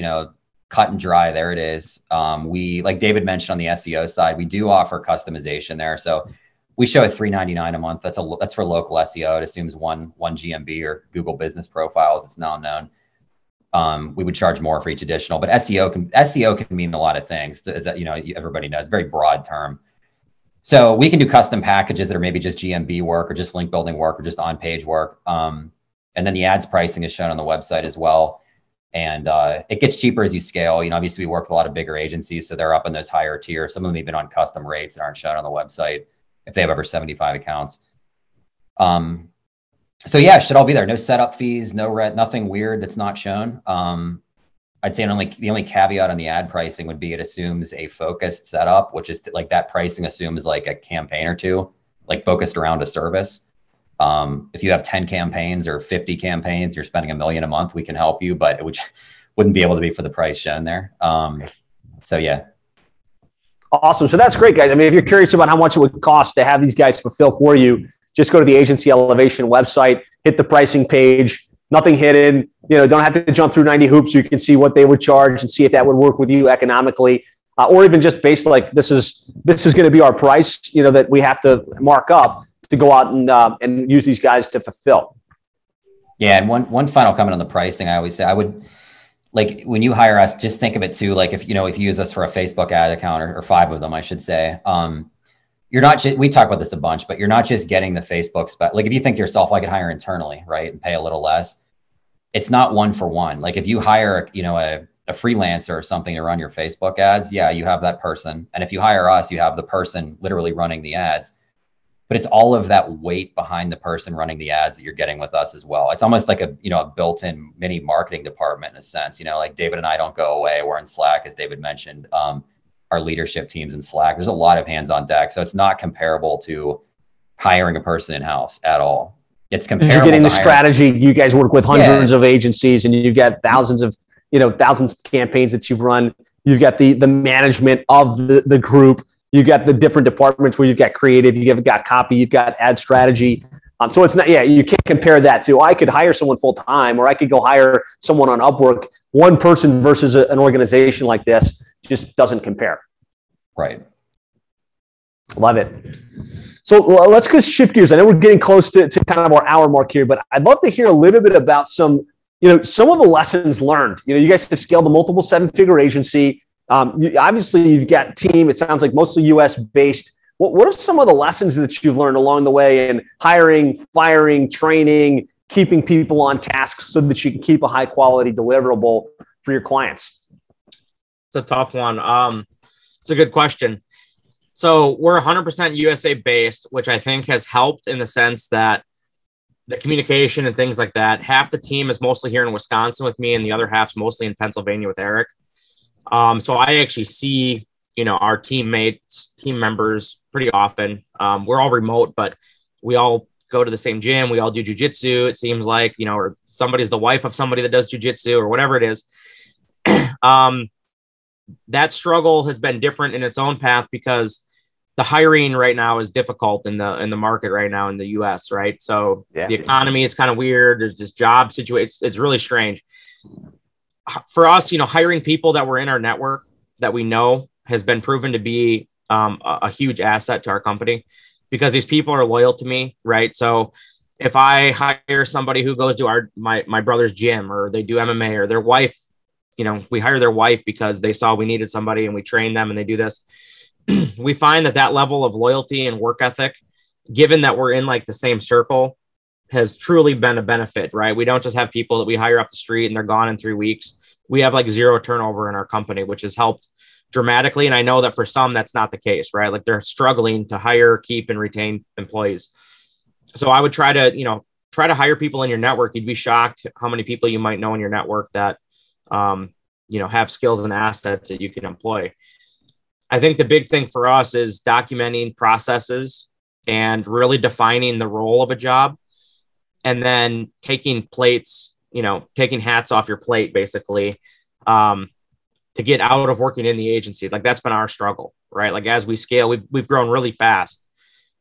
cut and dry. There it is. We, like David mentioned on the SEO side, we do offer customization there. So we show a $3.99 a month. That's for local SEO. It assumes one GMB or Google Business Profiles. It's now known. We would charge more for each additional, but SEO can mean a lot of things. As that, everybody knows, very broad term. So we can do custom packages that are maybe just GMB work or just link building work or just on page work. And then the ads pricing is shown on the website as well. And it gets cheaper as you scale. Obviously we work with a lot of bigger agencies, so they're up in those higher tiers. Some of them even on custom rates that aren't shown on the website if they have over 75 accounts. So yeah, it should all be there. No setup fees, no rent, nothing weird that's not shown. I'd say the only caveat on the ad pricing would be it assumes a focused setup, which is like that pricing assumes like a campaign or two, like focused around a service. If you have 10 campaigns or 50 campaigns, you're spending $1 million a month, we can help you, but it wouldn't be able to be for the price shown there. So yeah. Awesome. So that's great, guys. I mean, if you're curious about how much it would cost to have these guys fulfill for you, just go to the Agency Elevation website, hit the pricing page, nothing hidden, don't have to jump through 90 hoops. You can see what they would charge and see if that would work with you economically, or even just based like this is going to be our price, that we have to mark up to go out and use these guys to fulfill. Yeah. And one final comment on the pricing, I always say, I would, like, when you hire us, just think of it too, like if you use us for a Facebook ad account or 5 of them, I should say, you're not just, we talk about this a bunch, but you're not just getting the Facebook spec. Like if you think to yourself, I could hire internally, right, and pay a little less. It's not one for one. Like if you hire, a freelancer or something to run your Facebook ads, yeah, you have that person. And if you hire us, you have the person literally running the ads. But it's all of that weight behind the person running the ads that you're getting with us as well. It's almost like a built-in mini marketing department in a sense. Like David and I don't go away. We're in Slack, as David mentioned. Our leadership teams in Slack. There's a lot of hands on deck. So it's not comparable to hiring a person in-house at all. It's comparable. You're getting the strategy. You guys work with hundreds of agencies and you've got thousands of campaigns that you've run. You've got the management of the group. You've got the different departments where you've got creative, you've got copy, you've got ad strategy. So it's not, you can't compare that to, I could hire someone full time, or I could go hire someone on Upwork. One person versus an organization like this just doesn't compare. Right. Love it. So let's just shift gears. I know we're getting close to kind of our hour mark here, but I'd love to hear a little bit about some of the lessons learned. You guys have scaled a multiple 7-figure agency. Obviously, you've got team. It sounds like mostly U.S. based. What are some of the lessons that you've learned along the way in hiring, firing, training, keeping people on task so that you can keep a high quality deliverable for your clients? It's a tough one. It's a good question. So we're 100% USA based, which I think has helped in the sense that the communication and things like that. Half the team is mostly here in Wisconsin with me, and the other half's mostly in Pennsylvania with Eric. So I actually see, our team members pretty often. We're all remote, but we all go to the same gym. We all do jujitsu. It seems like, or somebody's the wife of somebody that does jujitsu or whatever it is. That struggle has been different in its own path because the hiring right now is difficult in the market right now in the US, right? So the economy is kind of weird. There's this job situation. It's really strange. For us, hiring people that were in our network that we know has been proven to be a huge asset to our company because these people are loyal to me, right? So if I hire somebody who goes to my brother's gym, or they do MMA, or their wife, we hire their wife because they saw we needed somebody and we train them and they do this. We find that level of loyalty and work ethic, given that we're in like the same circle, has truly been a benefit, right? We don't just have people that we hire off the street and they're gone in 3 weeks. We have like 0 turnover in our company, which has helped dramatically. And I know that for some, that's not the case, right? Like they're struggling to hire, keep, and retain employees. So I would try to hire people in your network. You'd be shocked how many people you might know in your network that, have skills and assets that you can employ. I think the big thing for us is documenting processes and really defining the role of a job, and then taking hats off your plate, basically, to get out of working in the agency. Like that's been our struggle, right? Like as we scale, we've grown really fast.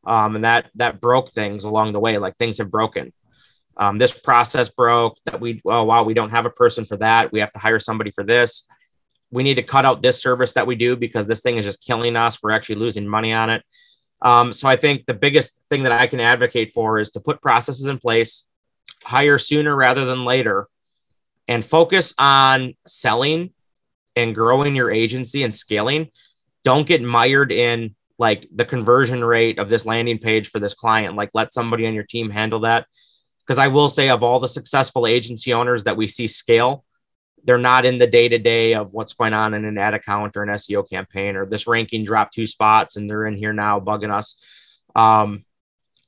And that broke things along the way. Like things have broken. This process broke that we don't have a person for that. We have to hire somebody for this. We need to cut out this service that we do because this thing is just killing us. We're actually losing money on it. So I think the biggest thing that I can advocate for is to put processes in place, hire sooner rather than later, and focus on selling and growing your agency and scaling. Don't get mired in like the conversion rate of this landing page for this client. Like let somebody on your team handle that. Because I will say of all the successful agency owners that we see scale, they're not in the day-to-day of what's going on in an ad account or an SEO campaign, or this ranking dropped 2 spots and they're in here now bugging us.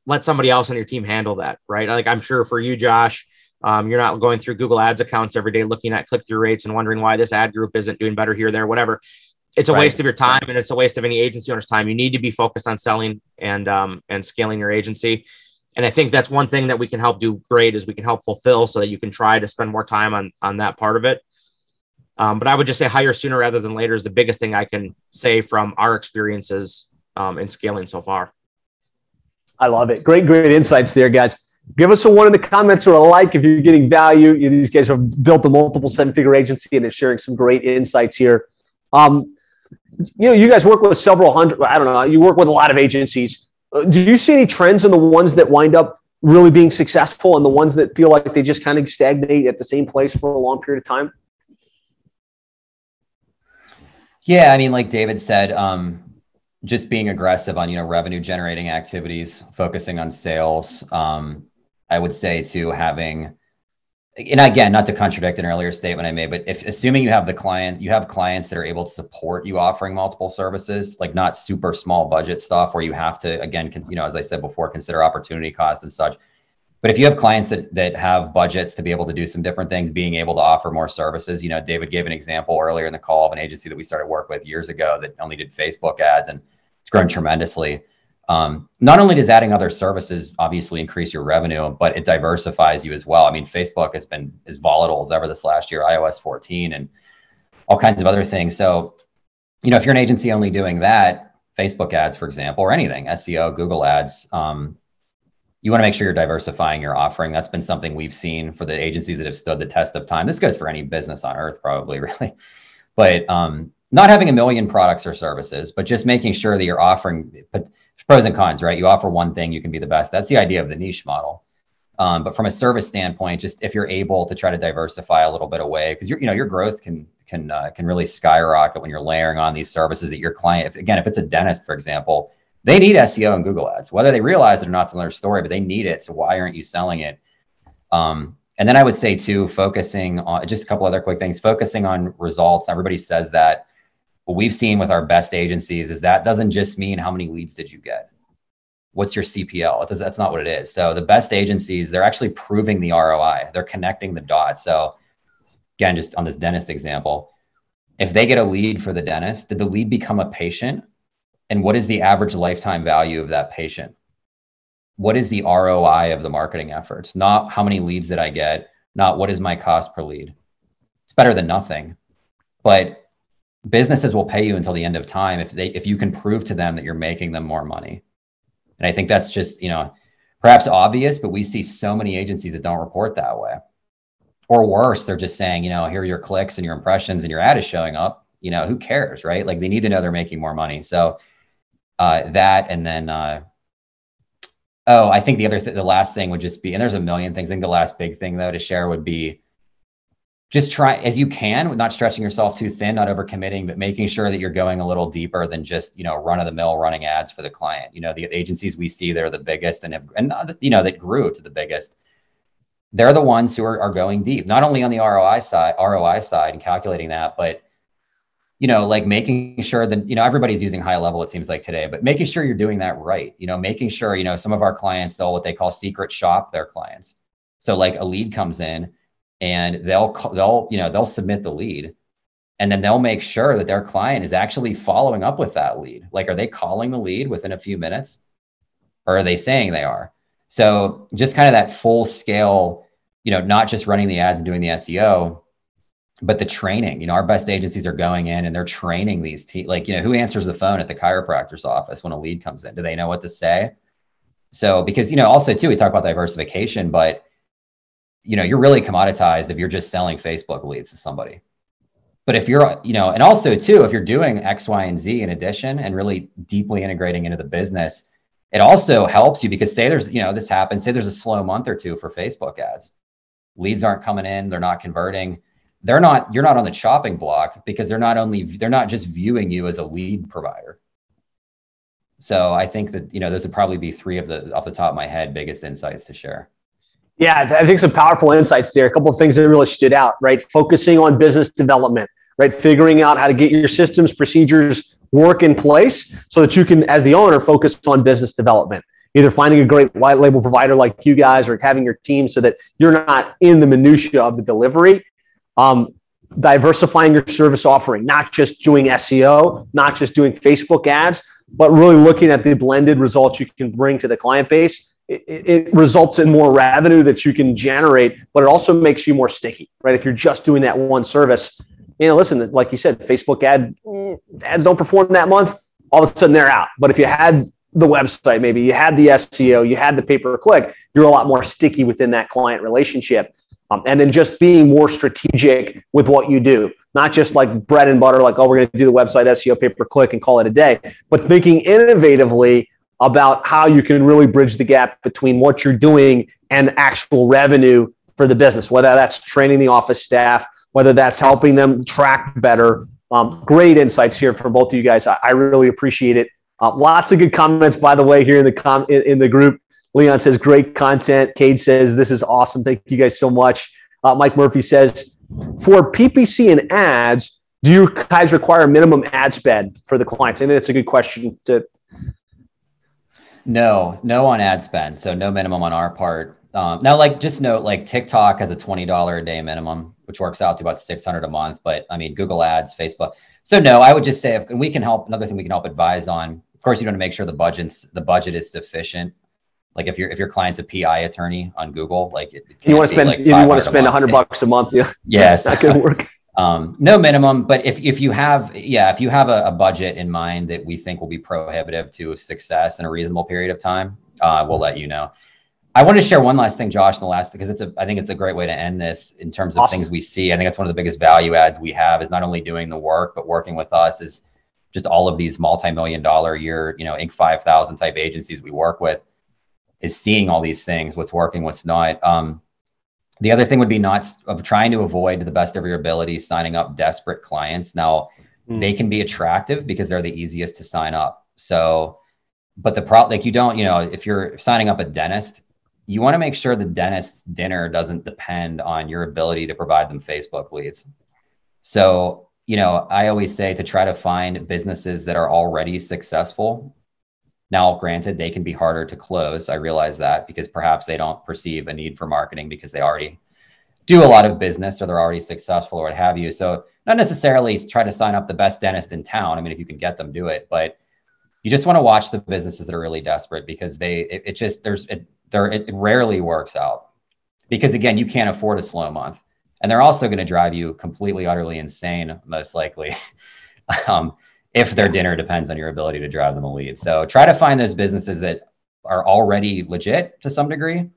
Let somebody else on your team handle that, right? Like I'm sure for you, Josh, you're not going through Google Ads accounts every day, looking at click-through rates and wondering why this ad group isn't doing better here, there, whatever. It's a waste of your time, and it's a waste of any agency owner's time. You need to be focused on selling and scaling your agency. And I think that's one thing that we can help do great is we can help fulfill so that you can try to spend more time on that part of it. But I would just say hire sooner rather than later is the biggest thing I can say from our experiences in scaling so far. I love it. Great insights there, guys. Give us a 1 in the comments or a like if you're getting value. These guys have built a multiple 7-figure agency and they're sharing some great insights here. You guys work with several hundred, I don't know, you work with a lot of agencies. Do you see any trends in the ones that wind up really being successful and the ones that feel like they just kind of stagnate at the same place for a long period of time? Yeah, I mean, like David said, just being aggressive on, revenue generating activities, focusing on sales. I would say to having, and again, not to contradict an earlier statement I made, but assuming you have clients that are able to support you offering multiple services, like not super small budget stuff where you have to, again, as I said before, consider opportunity costs and such. But if you have clients that have budgets to be able to do some different things, being able to offer more services, David gave an example earlier in the call of an agency that we started work with years ago that only did Facebook ads, and it's grown tremendously. Not only does adding other services obviously increase your revenue, but it diversifies you as well. I mean, Facebook has been as volatile as ever this last year, iOS 14 and all kinds of other things. So, if you're an agency only doing that, Facebook ads, for example, or anything, SEO, Google ads, you want to make sure you're diversifying your offering. That's been something we've seen for the agencies that have stood the test of time. This goes for any business on earth, probably, really. But not having a million products or services, but just making sure that you're offering, but pros and cons, right? You offer one thing, you can be the best. That's the idea of the niche model. But from a service standpoint, just if you're able to try to diversify a little bit away, because your growth can really skyrocket when you're layering on these services that your client, if it's a dentist, for example, they need SEO and Google ads, whether they realize it or not, it's another story, but they need it. So why aren't you selling it? And then I would say too, focusing on just a couple other quick things, focusing on results. Everybody says that. What we've seen with our best agencies is that doesn't just mean how many leads did you get? What's your CPL? That's not what it is. So the best agencies, they're actually proving the ROI. They're connecting the dots. So again, just on this dentist example, if they get a lead for the dentist, did the lead become a patient? And what is the average lifetime value of that patient? What is the ROI of the marketing efforts? Not how many leads did I get, not what is my cost per lead. It's better than nothing. But businesses will pay you until the end of time if you can prove to them that you're making them more money. And I think that's just, perhaps obvious, but we see so many agencies that don't report that way. Or worse, they're just saying, here are your clicks and your impressions and your ad is showing up. Who cares, right? Like they need to know they're making more money. So that, and then, I think the last thing would just be, and there's a million things. I think the last big thing though to share would be just try as you can, not stretching yourself too thin, not overcommitting, but making sure that you're going a little deeper than just, run of the mill running ads for the client. The agencies we see, they're the biggest that grew to the biggest. They're the ones who are going deep, not only on the ROI side and calculating that, but like making sure that, everybody's using high level, it seems like today, but making sure you're doing that right. Making sure, some of our clients, they'll what they call secret shop their clients. So like a lead comes in and they'll submit the lead, and then they'll make sure that their client is actually following up with that lead. Like, are they calling the lead within a few minutes, or are they saying they are? So just kind of that full scale, not just running the ads and doing the SEO, but the training. Our best agencies are going in and they're training these who answers the phone at the chiropractor's office when a lead comes in? Do they know what to say? So, because, also too, we talk about diversification, but, you're really commoditized if you're just selling Facebook leads to somebody. But if you're, and also too, if you're doing X, Y, and Z in addition and really deeply integrating into the business, it also helps you because say there's, this happens, say there's a slow month or two for Facebook ads. Leads aren't coming in, they're not converting. You're not on the chopping block because they're not just viewing you as a lead provider. So I think that, those would probably be three of the, off the top of my head, biggest insights to share. Yeah, I think some powerful insights there. A couple of things that really stood out, right? Focusing on business development, right? Figuring out how to get your systems, procedures, work in place so that you can, as the owner, focus on business development. Either finding a great white label provider like you guys or having your team so that you're not in the minutia of the delivery. Diversifying your service offering, not just doing SEO, not just doing Facebook ads, but really looking at the blended results you can bring to the client base. It results in more revenue that you can generate, but it also makes you more sticky, right? If you're just doing that one service, listen, like you said, Facebook ads don't perform that month, all of a sudden they're out. But if you had the website, maybe you had the SEO, you had the pay-per-click, you're a lot more sticky within that client relationship. And then just being more strategic with what you do, not just like bread and butter, like, oh, we're going to do the website SEO pay-per-click and call it a day, but thinking innovatively about how you can really bridge the gap between what you're doing and actual revenue for the business, whether that's training the office staff, whether that's helping them track better. Great insights here from both of you guys. I really appreciate it. Lots of good comments, by the way, here in the group. Leon says, great content. Cade says, this is awesome. Thank you guys so much. Mike Murphy says, for PPC and ads, do you guys require a minimum ad spend for the clients? I think that's a good question. No on ad spend. So no minimum on our part. Now, just note, TikTok has a $20 a day minimum, which works out to about $600 a month. But I mean, Google Ads, Facebook. So no, I would just say, and we can help. Another thing we can help advise on. Of course, you want to make sure the budget is sufficient. Like if your client's a PI attorney on Google, you want to spend $100 a month. Yeah. Yes. That could work. No minimum, but if you have a budget in mind that we think will be prohibitive to success in a reasonable period of time, we'll let you know. I want to share one last thing, Josh, because I think it's a great way to end this in terms of things we see. I think that's one of the biggest value adds we have is not only doing the work, but working with us is just all of these multi-million-dollar a year, Inc. 5000 type agencies we work with is seeing all these things, what's working, what's not. The other thing would be not of trying to avoid to the best of your ability signing up desperate clients. Now, they can be attractive because they're the easiest to sign up. So, but the problem, if you're signing up a dentist, you want to make sure the dentist's dinner doesn't depend on your ability to provide them Facebook leads. So, I always say to try to find businesses that are already successful. Now, granted, they can be harder to close. I realize that because perhaps they don't perceive a need for marketing because they already do a lot of business or they're already successful or what have you. So not necessarily try to sign up the best dentist in town. I mean, if you can get them, do it. But you just want to watch the businesses that are really desperate because it rarely works out. Because again, you can't afford a slow month. And they're also going to drive you completely, utterly insane, most likely. If their dinner depends on your ability to drive them a lead. So try to find those businesses that are already legit to some degree.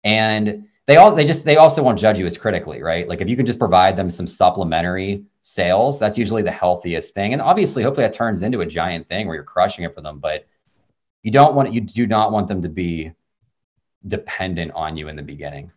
And they also won't judge you as critically, right? Like if you can just provide them some supplementary sales, that's usually the healthiest thing. And obviously, hopefully that turns into a giant thing where you're crushing it for them, but you do not want them to be dependent on you in the beginning.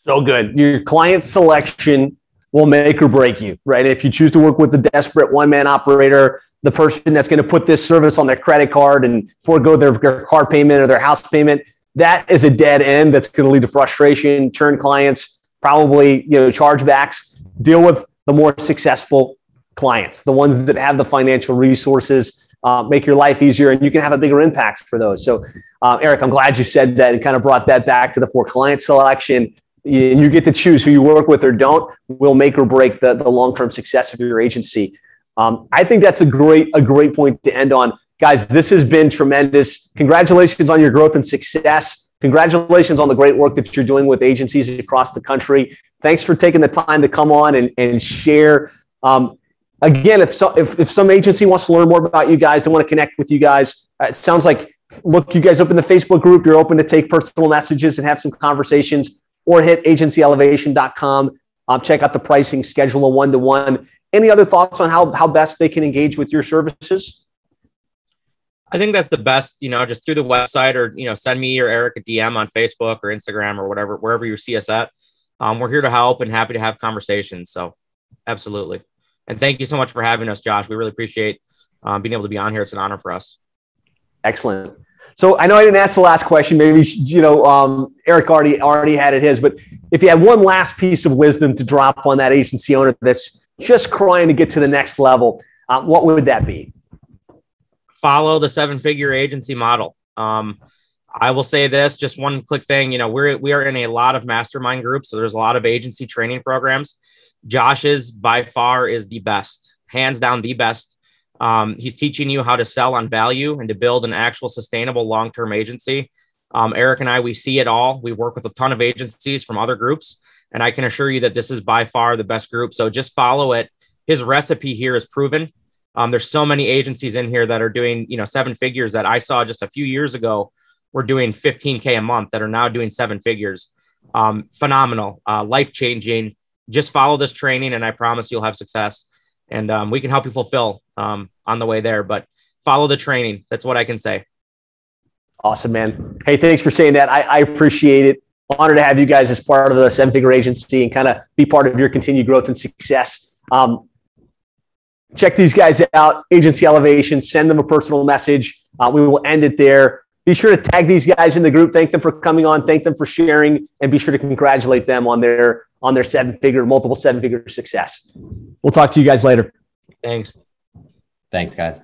So good. Your client selection will make or break you, right? If you choose to work with the desperate one-man operator, the person that's going to put this service on their credit card and forego their car payment or their house payment, that is a dead end that's going to lead to frustration, churn clients, probably chargebacks. Deal with the more successful clients, the ones that have the financial resources, make your life easier, and you can have a bigger impact for those. So, Eric, I'm glad you said that and kind of brought that back to the for client selection. You get to choose who you work with or don't, will make or break the long-term success of your agency. I think that's a great point to end on. Guys, this has been tremendous. Congratulations on your growth and success. Congratulations on the great work that you're doing with agencies across the country. Thanks for taking the time to come on and share. Again, if some agency wants to learn more about you guys, they want to connect with you guys, it sounds like look you guys up in the Facebook group. You're open to take personal messages and have some conversations, or hit agencyelevation.com. Check out the pricing, schedule a one-to-one. Any other thoughts on how best they can engage with your services? I think that's the best, just through the website, or, send me or Eric a DM on Facebook or Instagram or whatever, wherever you see us at. We're here to help and happy to have conversations. So absolutely. And thank you so much for having us, Josh. We really appreciate being able to be on here. It's an honor for us. Excellent. So I know I didn't ask the last question. Maybe, Eric already had it his, but if you had one last piece of wisdom to drop on that agency owner that's just crying to get to the next level, what would that be? Follow the 7-figure agency model. I will say this, just one quick thing, we are in a lot of mastermind groups. So there's a lot of agency training programs. Josh's by far is the best, hands down the best. He's teaching you how to sell on value and to build an actual sustainable long-term agency. Eric and I, we see it all. We work with a ton of agencies from other groups, and I can assure you that this is by far the best group. So just follow it. His recipe here is proven. There's so many agencies in here that are doing, 7 figures that I saw just a few years ago were doing $15K a month that are now doing 7 figures. Phenomenal, life-changing. Just follow this training and I promise you'll have success. And we can help you fulfill on the way there, but follow the training. That's what I can say. Awesome, man. Hey, thanks for saying that. I appreciate it. Honored to have you guys as part of the 7-figure agency and kind of be part of your continued growth and success. Check these guys out, Agency Elevation. Send them a personal message. We will end it there. Be sure to tag these guys in the group. Thank them for coming on. Thank them for sharing, and be sure to congratulate them on their multiple 7-figure success. We'll talk to you guys later. Thanks. Thanks, guys.